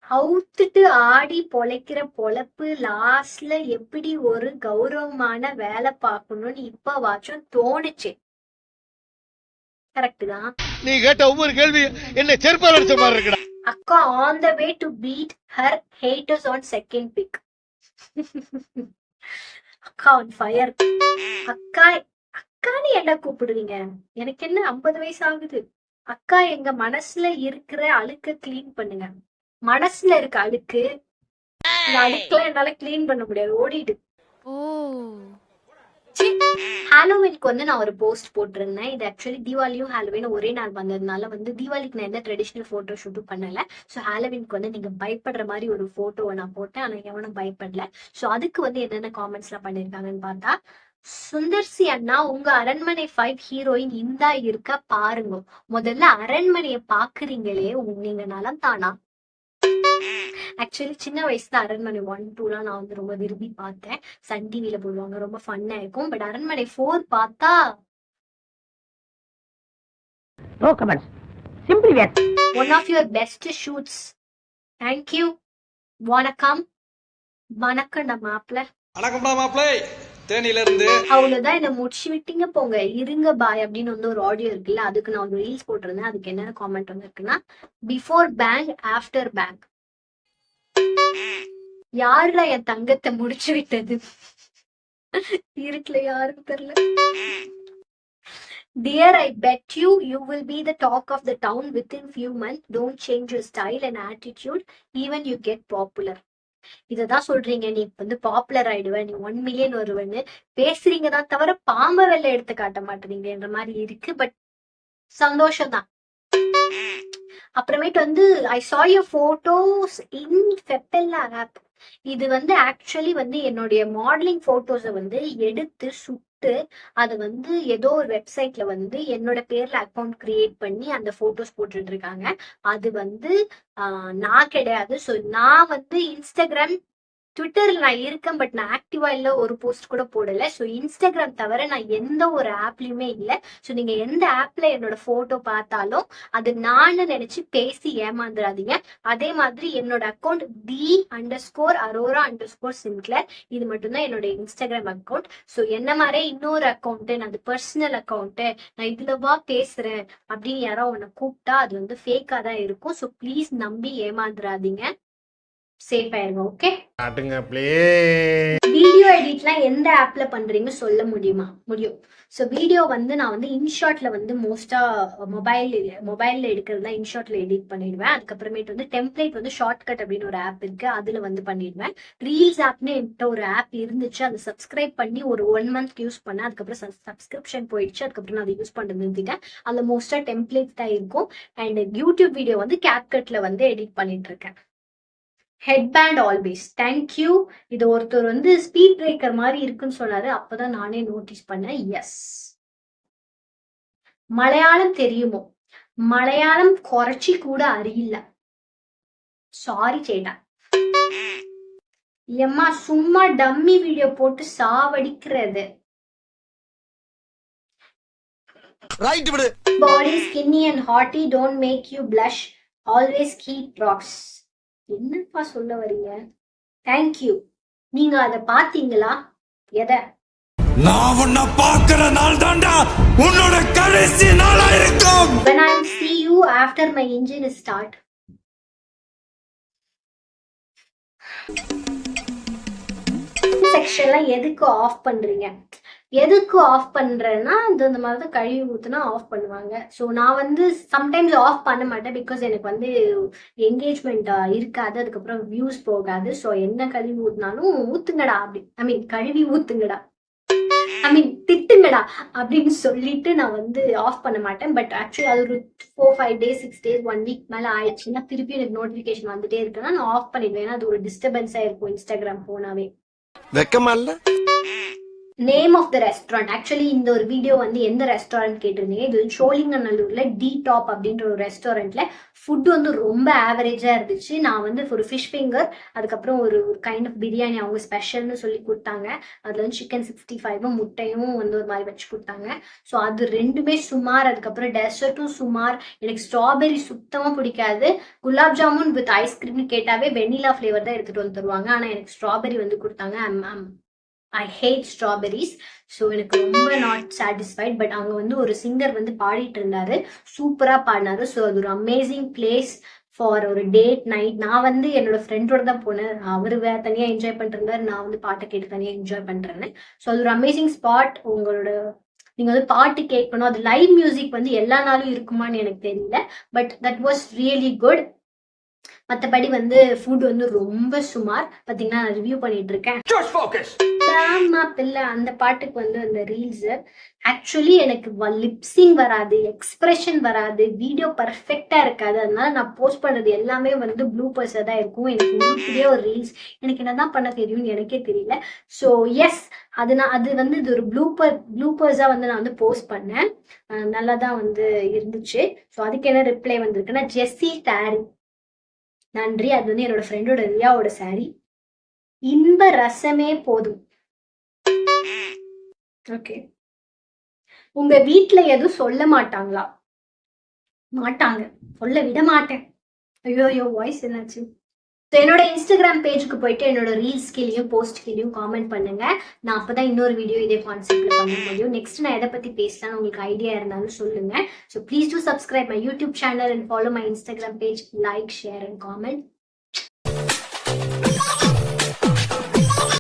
அவுத்துட்டு ஆடி பொழைக்கிற பொழப்பு லாஸ்ட்ல எப்படி ஒரு கௌரவமான வேலை பார்க்கணும்னு இப்பவாச்சும் தோணுச்சு. கரெக்ட் தான். நீ கேட்ட ஒவ்வொரு கேள்வி என்ன செருப்பால் அடிச்ச மாதிரி இருக்குடா. அக்கா on the way to beat her haters on second pick. அக்கா ஆன் ஃபயர். அக்கா அக்கான்னு என்ன கூப்பிடுவீங்க? எனக்கு என்ன 50 வயசு ஆகுது. அக்கா எங்க மனசுல இருக்கிற அழுக்க கிளீன் பண்ணுங்க. மனசுல இருக்க அழுக்கு, இந்த அழுக்கெல்லாம் என்னால கிளீன் பண்ண முடியாது, ஓடிடு. ஹாலோவினுக்கு வந்து நான் ஒரு போஸ்ட் போட்டிருந்தேன். இது ஆக்சுவலி தீபாவளியும் ஹாலோவின் ஒரே நாள் வந்ததுனால வந்து தீபாவளிக்கு நான் எந்த ட்ரெடிஷ்னல் போட்டோ ஷூட்டும் பண்ணல. ஸோ ஹாலோவினுக்கு வந்து நீங்க பயப்படுற மாதிரி ஒரு போட்டோவை நான் போட்டேன். ஆனா எவனும் பயப்படல. ஸோ அதுக்கு வந்து என்னென்ன காமெண்ட்ஸ் எல்லாம் பண்ணிருக்காங்கன்னு பார்த்தா, சுந்தர்சி அண்ணா உங்க அரண்மனை 5 ஹீரோயின் இந்தா இருக்க பாருங்க. முதல்ல அரண்மனையை பாக்குறீங்களே நீங்க நலம் தானா? ஆக்சுவலி சின்ன வயசுல அரண்மனை 1, 2 நான் வந்து ரொம்ப விரும்பி பார்த்தேன். சன் டிவில போடுவாங்க, ரொம்ப ஃபன்னா இருக்கும். பட் அரண்மனை 4 பார்த்தா no comments. Simply where. One of your best shoots. Thank you. வணக்கம். வணக்கம்டா மாப்பிள்ள. வணக்கம்டா மாப்பிள்ளை. தேனியில இருந்து அவ்வளவுதான், என்ன முடிச்சு விட்டீங்க போங்க. இருங்க பாய் அப்படின்னு வந்து ஒரு ஆடியோ இருக்குல்ல, அதுக்கு நான் ஒரு ரீல்ஸ் போட்டிருந்தேன். அதுக்கு என்ன காமெண்ட் வந்திருக்குன்னா, பிஃபோர் பேங்க் ஆஃப்டர் பேங்க். யாருல என் தங்கத்தை முடிச்சு விட்டது? இருக்குல்ல, யாரும் தெரியல. Dear, I bet you will be the talk of the town within few months. Don't change your style and attitude even you get popular. இததான் சொல்றீங்க, நீ வந்து பாப்புலர் ஆயிடுவ, நீ 1 மில்லியன் வருவன்னு பேசுறீங்க தான் தவிர பாம்ப வெள்ள எடுத்து காட்ட மாட்டேறீங்கன்ற மாதிரி இருக்கு. பட் சந்தோஷம் தான். அப்புறமேட்டு வந்து ஐ saw your photos in Fepella app. இது வந்து ஆக்சுவலி வந்து என்னுடைய மாடலிங் போட்டோஸை வந்து எடுத்து சுட்டு அது வந்து ஏதோ ஒரு வெப்சைட்ல வந்து என்னோட பேர்ல அக்கௌண்ட் கிரியேட் பண்ணி அந்த போட்டோஸ் போட்டுட்டு இருக்காங்க. அது வந்து நான் கிடையாது. ஸோ நான் வந்து இன்ஸ்டாகிராம், ட்விட்டர்ல நான் இருக்கேன். பட் நான் ஆக்டிவா இல்ல, ஒரு போஸ்ட் கூட போடல. ஸோ இன்ஸ்டாகிராம் தவிர நான் எந்த ஒரு ஆப்லயுமே இல்லை. ஸோ நீங்க எந்த ஆப்ல என்னோட போட்டோ பார்த்தாலும் அது நான் நினைச்சு பேசி ஏமாந்துடாதீங்க. அதே மாதிரி என்னோட அக்கௌண்ட் _Aurora_Sinclair. இது மட்டும்தான் என்னோட இன்ஸ்டாகிராம் அக்கௌண்ட். ஸோ என்ன மாதிரி இன்னொரு அக்கௌண்ட், அது பர்சனல் அக்கௌண்ட், நான் இதுலவா பேசுறேன் அப்படின்னு யாரோ உன்னை கூப்பிட்டா அது வந்து ஃபேக்கா தான் இருக்கும். ஸோ ப்ளீஸ் நம்பி ஏமாந்துடாதீங்க. சேஃப் ஆயிருங்க. ஓகே. வீடியோ எடிட்லாம் எந்த ஆப்ல பண்றீங்க சொல்ல முடியுமா? முடியும். ஸோ வீடியோ வந்து நான் வந்து இன்ஷாட்ல வந்து மோஸ்டா மொபைல்ல எடுக்கிறதுலாம் இன்ஷாட்ல எடிட் பண்ணிடுவேன். அதுக்கப்புறமேட்டு வந்து டெம்ப்ளேட் வந்து ஷார்ட்கட் அப்படின்னு ஒரு ஆப் இருக்கு, அதுல வந்து பண்ணிடுவேன். ரீல்ஸ் ஆப்னு என்கிட்ட ஒரு ஆப் இருந்துச்சு, அதை சப்ஸ்கிரைப் பண்ணி ஒரு 1 மந்த் யூஸ் பண்ணேன். அதுக்கப்புறம் சப்ஸ்கிரிப்ஷன் போயிடுச்சு. அதுக்கப்புறம் நான் அதை யூஸ் பண்றது நிறுத்திட்டேன். அதுல மோஸ்டா டெம்ப்ளேட் தான் இருக்கும். அண்ட் யூடியூப் வீடியோ வந்து கேப்கட்ல வந்து எடிட் பண்ணிட்டு இருக்கேன். Headband always. தேங்க்யூ. இது ஒருத்தர் வந்து ஸ்பீட் பிரேக்கர் மாதிரி இருக்குன்னு சொன்னாரு, அப்பதான் நானே நோட்டீஸ் பண்ணேன். எஸ். மலையாளம் தெரியுமோ? மலையாளம் குறைச்சி கூட அறியல. சாரி சேட்டா. எம்மா சும்மா டம்மி வீடியோ போட்டு சாவடிக்கிறது. Body skinny and hottie don't make you blush. Always keep rocks. என்னப்பா சொல்ல வரீங்க? தேங்க்யூ. நீங்க அத பாத்தீங்களா? எத? நான் உன்னை பார்க்கிற நாள் தாண்டா உன்னோட கடைசி நாளா இருக்கும். When I see you after my engine is start. செக்ஷன்லாம் எதுக்கு ஆஃப் பண்றீங்க? எதுக்கு ஆஃப் பண்றேன்னா அந்த மாதிரி தான் கழுவி ஊத்துனா ஆஃப் பண்ணுவாங்க. ஸோ நான் வந்து சம்டைம்ஸ் ஆஃப் பண்ண மாட்டேன். பிகாஸ் எனக்கு வந்து என்கேஜ்மெண்ட் இருக்காது, அதுக்கப்புறம் வியூஸ் போகாது. ஸோ என்ன கழுவி ஊத்துனாலும் ஊத்துங்கடா அப்படி, ஐ மீன் கழுவி ஊத்துங்கடா, ஐ மீன் திட்டுங்கடா அப்படின்னு சொல்லிட்டு நான் வந்து ஆஃப் பண்ண மாட்டேன். பட் ஆக்சுவலி அது ஒரு 4-5 days 6 days 1 week மேல ஆயிடுச்சுன்னா திருப்பி எனக்கு நோட்டிபிகேஷன் வந்துட்டே இருக்குன்னா நான் ஆஃப் பண்ணிடுவேன். ஏன்னா அது ஒரு டிஸ்டர்பன்ஸா இருக்கும் இன்ஸ்டாகிராம் போனாவே. வெக்கமா இல்ல? Name of the restaurant. Actually இந்த ஒரு வீடியோ வந்து எந்த ரெஸ்டாரண்ட் கேட்டிருந்தீங்க, இது சோழிங்கநல்லூர்ல டி டாப் அப்படின்ற ஒரு ரெஸ்டாரண்ட்ல ஃபுட் வந்து ரொம்ப ஆவரேஜா இருந்துச்சு. நான் வந்து ஒரு ஃபிஷ் ஃபிங்கர், அதுக்கப்புறம் ஒரு கைண்ட் ஆஃப் பிரியாணி அவங்க ஸ்பெஷல்னு சொல்லி கொடுத்தாங்க. அதுல வந்து சிக்கன் 65 முட்டையும் வந்து ஒரு மாதிரி வச்சு கொடுத்தாங்க. ஸோ அது ரெண்டுமே சுமார். அதுக்கப்புறம் டெசர்ட்டும் சுமார். எனக்கு ஸ்ட்ராபெரி சுத்தமா பிடிக்காது. குலாப் ஜாமுன் வித் ஐஸ்கிரீம்னு கேட்டாவே வெனிலா ஃபிளேவர் தான் எடுத்துட்டு வந்து தருவாங்க. ஆனா எனக்கு ஸ்ட்ராபெரி வந்து கொடுத்தாங்க. ஐ ஹேட் ஸ்ட்ராபெரிஸ். ஸோ எனக்கு ரொம்ப நாட் சாட்டிஸ்ஃபைட். பட் அவங்க வந்து ஒரு சிங்கர் வந்து பாடிட்டு இருந்தாரு, சூப்பரா பாடினாரு. ஸோ அது ஒரு அமேசிங் பிளேஸ் ஃபார் ஒரு டேட் நைட். நான் வந்து என்னோட ஃப்ரெண்டோட தான் போனேன். அவரு தனியா என்ஜாய் பண்ணிட்டு இருந்தாரு, நான் வந்து பாட்டை கேட்டு தனியா என்ஜாய் பண்றேன். ஸோ அது ஒரு அமேசிங் ஸ்பாட். நீங்க வந்து பாட்டு கேட்கணும். அது லைவ் மியூசிக் வந்து எல்லா நாளும் இருக்குமான்னு எனக்கு தெரியல. But that was really good. மற்றபடி வந்து ஃபுட் வந்து ரொம்ப சுமார். பார்த்தீங்கன்னா நான் ரிவ்யூ பண்ணிட்டு இருக்கேன். அந்த பாட்டுக்கு வந்து அந்த ரீல்ஸ் ஆக்சுவலி எனக்கு லிப்சிங் வராது, எக்ஸ்பிரஷன் வராது, வீடியோ பர்ஃபெக்டா இருக்காது. அதனால நான் போஸ்ட் பண்றது எல்லாமே வந்து ப்ளூபர்ஸா தான் இருக்கும். எனக்கு உங்களுக்குள்ளே ஒரு ரீல்ஸ் எனக்கு என்னதான் பண்ண தெரியும்னு எனக்கே தெரியல. ஸோ எஸ், அது வந்து இது ஒரு ப்ளூபர்ஸா வந்து நான் வந்து போஸ்ட் பண்ணேன். நல்லா தான் வந்து இருந்துச்சு. ஸோ அதுக்கு என்ன ரிப்ளை வந்திருக்குன்னா, ஜெஸ்ஸி சாரி நன்றி. அது வந்து என்னோட ஃப்ரெண்டோட ரியாவோட சாரி. இன்ப ரசமே போதும். ஓகே, உங்க வீட்டுல எதுவும் சொல்ல மாட்டாங்களா? மாட்டாங்க, சொல்ல விட மாட்டேன். ஐயோ வாய்ஸ் என்னாச்சு? என்னோட இன்ஸ்டாகிராம் பேஜுக்கு போயிட்டு என்னோட ரீல்ஸ் கீழேயும் போஸ்ட் கீழேயும் காமெண்ட் பண்ணுங்க. நான் அப்பதான் இன்னொரு வீடியோ இதே கான்செப்ட்ல பண்ண முடியும். நெக்ஸ்ட் நான் எதை பத்தி பேசலாம் உங்களுக்கு ஐடியா இருந்தாலும் சொல்லுங்க. So please do subscribe my YouTube channel and follow my Instagram page. Like, share and comment.